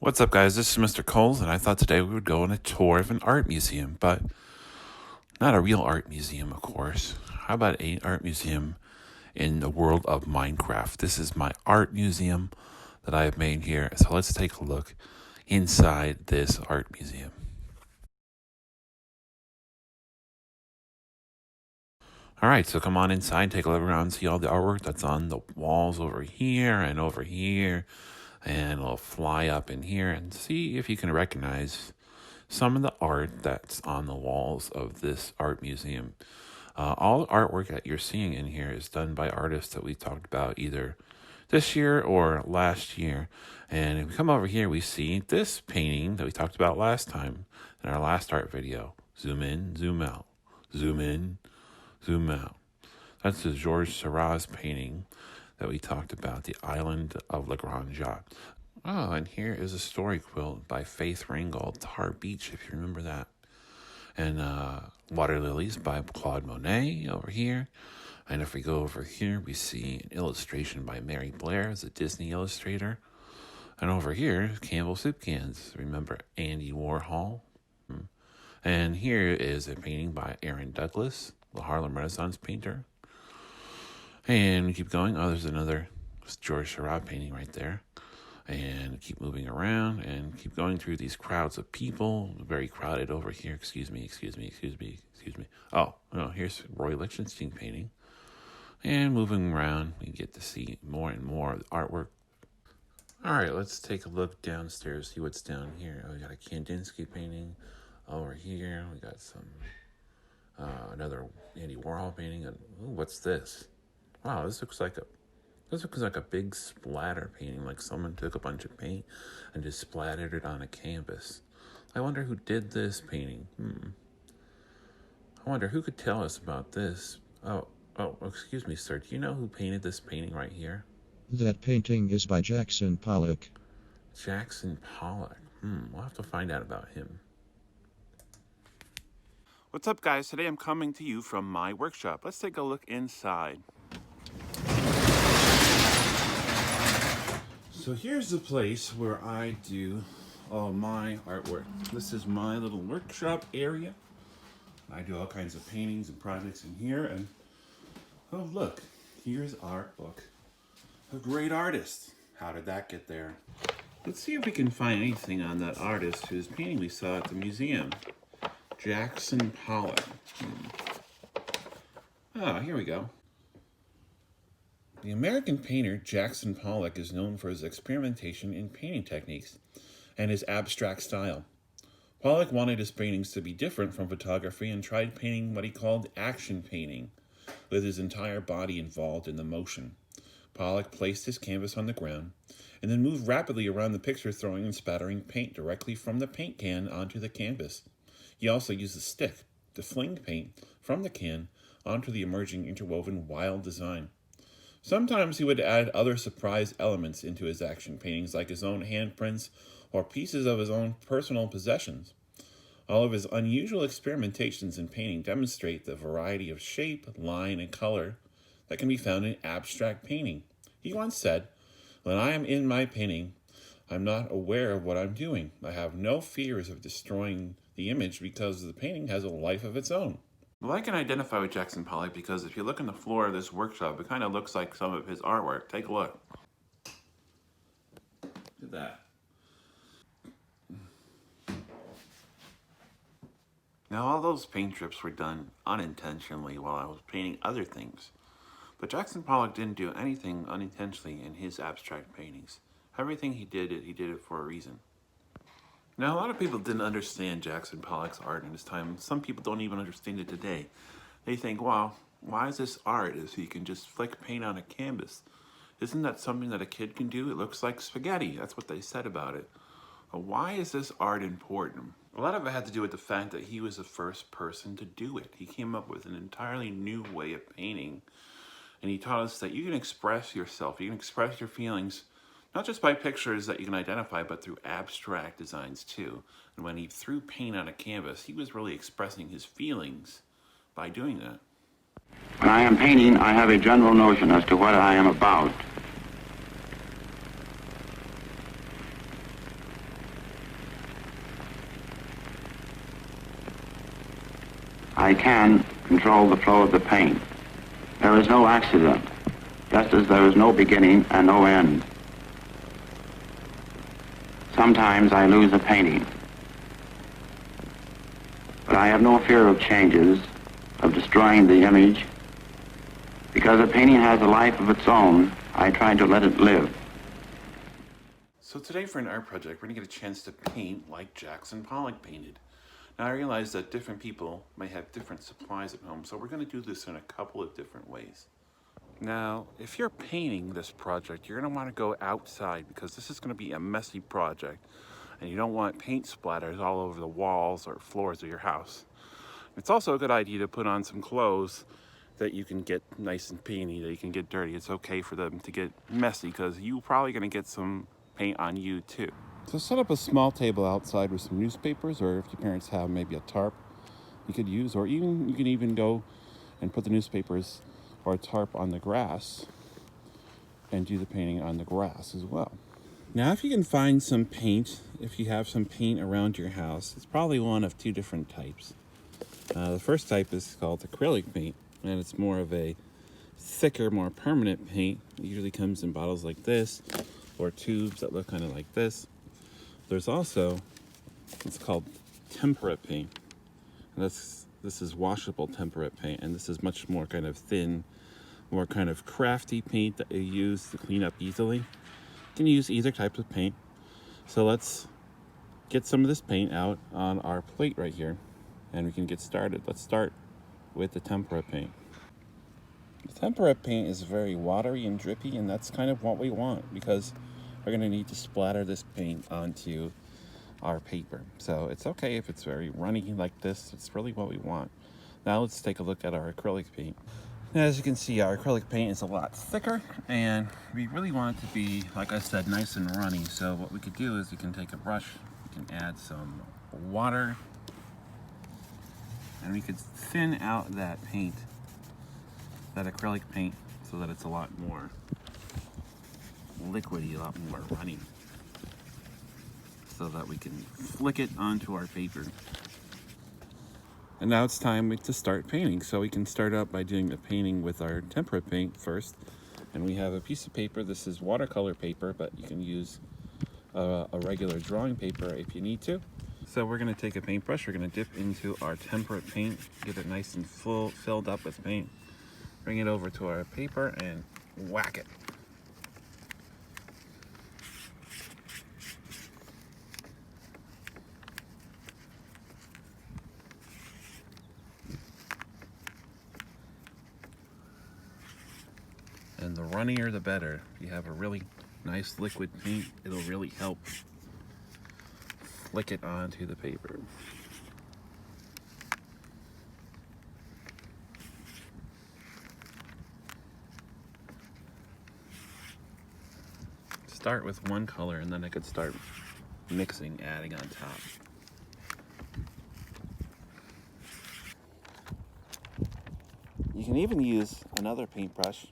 What's up, guys? This is Mr. Coles, and I thought today we would go on a tour of an art museum, but not a real art museum, of course. How about an art museum in the world of Minecraft? This is my art museum that I have made here, so let's take a look inside this art museum. All right, so come on inside, take a look around, see all the artwork that's on the walls over here and over here, and we'll fly up in here and see if you can recognize some of the art that's on the walls of this art museum. All the artwork that you're seeing in here is done by artists that we talked about either this year or last year. And if we come over here, we see this painting that we talked about last time in our last art video. Zoom in, zoom out, zoom in, zoom out. That's the Georges Seurat's painting that we talked about, The Island of Le Grand Jatte. Oh, and here is a story quilt by Faith Ringgold, Tar Beach, if you remember that. And Water Lilies by Claude Monet over here. And if we go over here, we see an illustration by Mary Blair as a Disney illustrator. And over here, Campbell Soup Cans. Remember Andy Warhol? And here is a painting by Aaron Douglas, the Harlem Renaissance painter. And we keep going. Oh, there's another Georges Seurat painting right there. And keep moving around and keep going through these crowds of people. Very crowded over here. Excuse me. Oh, here's Roy Lichtenstein painting. And moving around, we get to see more and more of the artwork. All right, let's take a look downstairs, see what's down here. Oh, we got a Kandinsky painting over here. We got some, another Andy Warhol painting. And ooh, what's this? Wow, this looks like a big splatter painting, like someone took a bunch of paint and just splattered it on a canvas. I wonder who did this painting. I wonder who could tell us about this. Oh, excuse me, sir. Do you know who painted this painting right here? That painting is by Jackson Pollock. Jackson Pollock. We'll have to find out about him. What's up, guys? Today I'm coming to you from my workshop. Let's take a look inside. So here's the place where I do all my artwork. This is my little workshop area. I do all kinds of paintings and projects in here. And oh, look, here's art book. A great artist. How did that get there? Let's see if we can find anything on that artist whose painting we saw at the museum. Jackson Pollock. Oh, here we go. The American painter Jackson Pollock is known for his experimentation in painting techniques and his abstract style. Pollock wanted his paintings to be different from photography and tried painting what he called action painting, with his entire body involved in the motion. Pollock placed his canvas on the ground and then moved rapidly around the picture, throwing and spattering paint directly from the paint can onto the canvas. He also used a stick to fling paint from the can onto the emerging interwoven wild design. Sometimes he would add other surprise elements into his action paintings, like his own handprints or pieces of his own personal possessions. All of his unusual experimentations in painting demonstrate the variety of shape, line, and color that can be found in abstract painting. He once said, "When I am in my painting, I'm not aware of what I'm doing. I have no fears of destroying the image because the painting has a life of its own." Well, I can identify with Jackson Pollock because if you look on the floor of this workshop, it kind of looks like some of his artwork. Take a look. Look at that. Now, all those paint trips were done unintentionally while I was painting other things. But Jackson Pollock didn't do anything unintentionally in his abstract paintings. Everything he did it for a reason. Now, a lot of people didn't understand Jackson Pollock's art in his time. Some people don't even understand it today. They think, wow, why is this art if he can just flick paint on a canvas? Isn't that something that a kid can do? It looks like spaghetti. That's what they said about it. But why is this art important? A lot of it had to do with the fact that he was the first person to do it. He came up with an entirely new way of painting. And he taught us that you can express yourself, you can express your feelings, not just by pictures that you can identify, but through abstract designs too. And when he threw paint on a canvas, he was really expressing his feelings by doing that. When I am painting, I have a general notion as to what I am about. I can control the flow of the paint. There is no accident, just as there is no beginning and no end. Sometimes I lose a painting, but I have no fear of changes, of destroying the image. Because a painting has a life of its own, I try to let it live. So today for an art project, we're going to get a chance to paint like Jackson Pollock painted. Now I realize that different people may have different supplies at home, so we're going to do this in a couple of different ways. Now, if you're painting this project, you're going to want to go outside because this is going to be a messy project and you don't want paint splatters all over the walls or floors of your house. It's also a good idea to put on some clothes that you can get nice and painty, that you can get dirty. It's okay for them to get messy because you're probably going to get some paint on you too. So set up a small table outside with some newspapers, or if your parents have maybe a tarp you could use, or even you can even go and put the newspapers or a tarp on the grass and do the painting on the grass as well. Now if you can find some paint, if you have some paint around your house, it's probably one of two different types. The first type is called acrylic paint, and it's more of a thicker, more permanent paint. It usually comes in bottles like this or tubes that look kind of like this. There's also, it's called temperate paint. And this is washable temperate paint, and this is much more kind of thin, more kind of crafty paint that you use to clean up easily. You can use either type of paint. So let's get some of this paint out on our plate right here, and we can get started. Let's start with the temperate paint. The temperate paint is very watery and drippy, and that's kind of what we want because we're going to need to splatter this paint onto our paper. So it's okay if it's very runny like this. It's really what we want. Now let's take a look at our acrylic paint. Now, as you can see, our acrylic paint is a lot thicker, and we really want it to be, like I said, nice and runny. So what we could do is you can take a brush, you can add some water, and we could thin out that paint, that acrylic paint, so that it's a lot more liquidy, a lot more runny, so that we can flick it onto our paper. And now it's time to start painting. So we can start out by doing the painting with our temperate paint first. And we have a piece of paper. This is watercolor paper, but you can use a regular drawing paper if you need to. So we're going to take a paintbrush. We're going to dip into our temperate paint, get it nice and filled up with paint. Bring it over to our paper and whack it. And the runnier the better. If you have a really nice liquid paint, it'll really help flick it onto the paper. Start with one color and then I could start mixing, adding on top. You can even use another paintbrush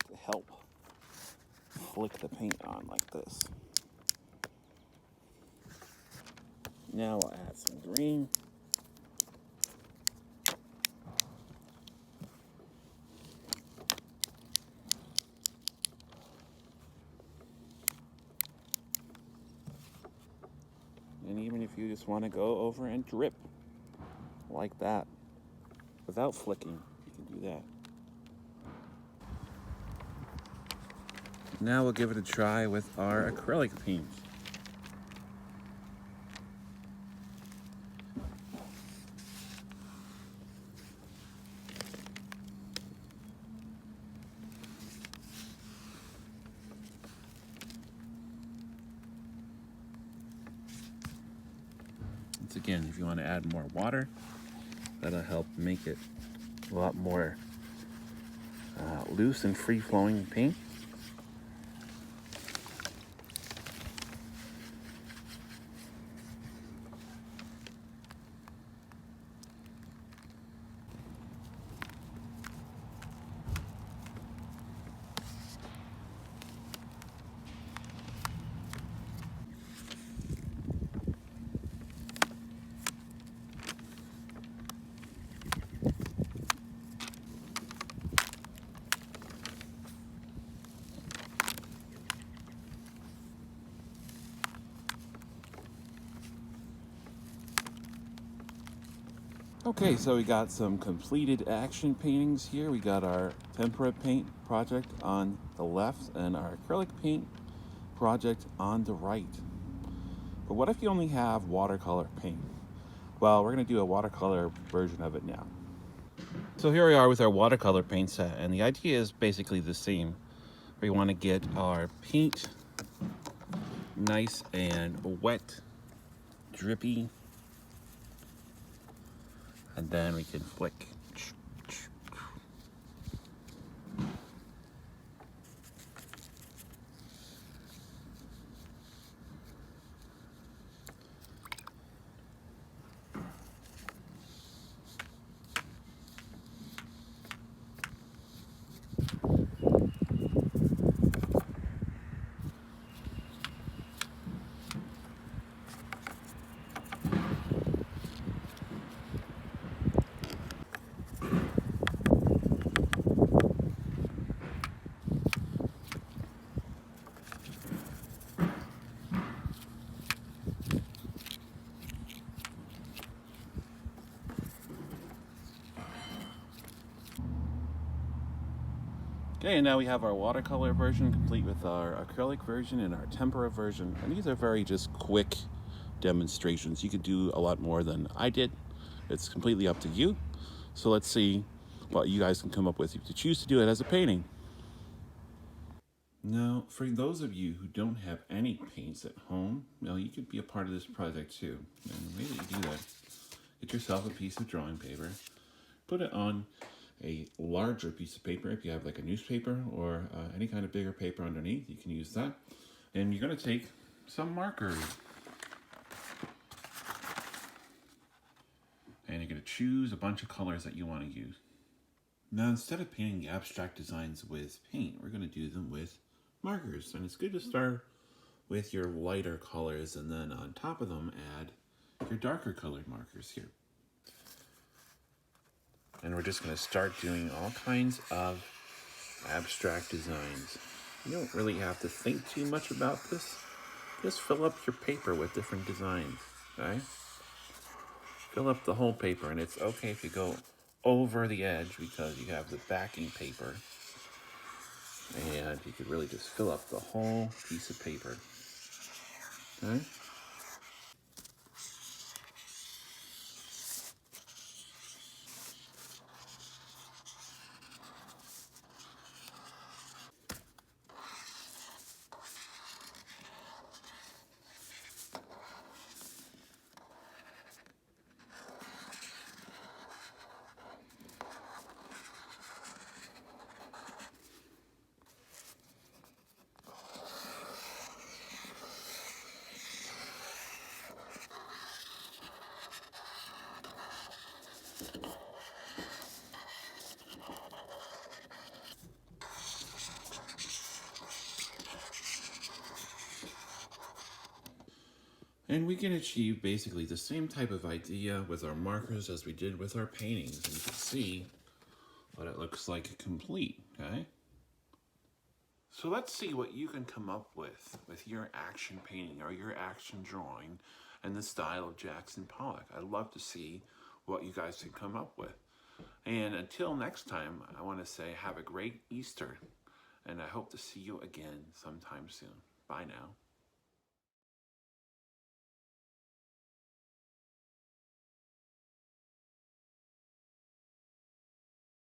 to help flick the paint on like this. Now I'll add some green. And even if you just want to go over and drip like that without flicking, you can do that. Now we'll give it a try with our acrylic paint. Once again, if you want to add more water, that'll help make it a lot more loose and free-flowing paint. Okay, so we got some completed action paintings here. We got our tempera paint project on the left and our acrylic paint project on the right. But what if you only have watercolor paint? Well, we're going to do a watercolor version of it now. So here we are with our watercolor paint set, and the idea is basically the same. We want to get our paint nice and wet, drippy, and then we can flick. Okay, and now we have our watercolor version complete with our acrylic version and our tempera version. And these are very just quick demonstrations. You could do a lot more than I did. It's completely up to you. So let's see what you guys can come up with if you choose to do it as a painting. Now, for those of you who don't have any paints at home, well, you could be a part of this project too. And the way that you do that, get yourself a piece of drawing paper, put it on a larger piece of paper. If you have like a newspaper or any kind of bigger paper underneath, you can use that. And you're going to take some markers. And you're going to choose a bunch of colors that you want to use. Now, instead of painting the abstract designs with paint, we're going to do them with markers. And it's good to start with your lighter colors and then on top of them add your darker colored markers here. And we're just going to start doing all kinds of abstract designs. You don't really have to think too much about this. Just fill up your paper with different designs, okay? Fill up the whole paper, and it's okay if you go over the edge because you have the backing paper. And you could really just fill up the whole piece of paper, okay? And we can achieve basically the same type of idea with our markers as we did with our paintings. And you can see what it looks like complete, okay? So let's see what you can come up with your action painting or your action drawing in the style of Jackson Pollock. I'd love to see what you guys can come up with. And until next time, I want to say have a great Easter. And I hope to see you again sometime soon. Bye now.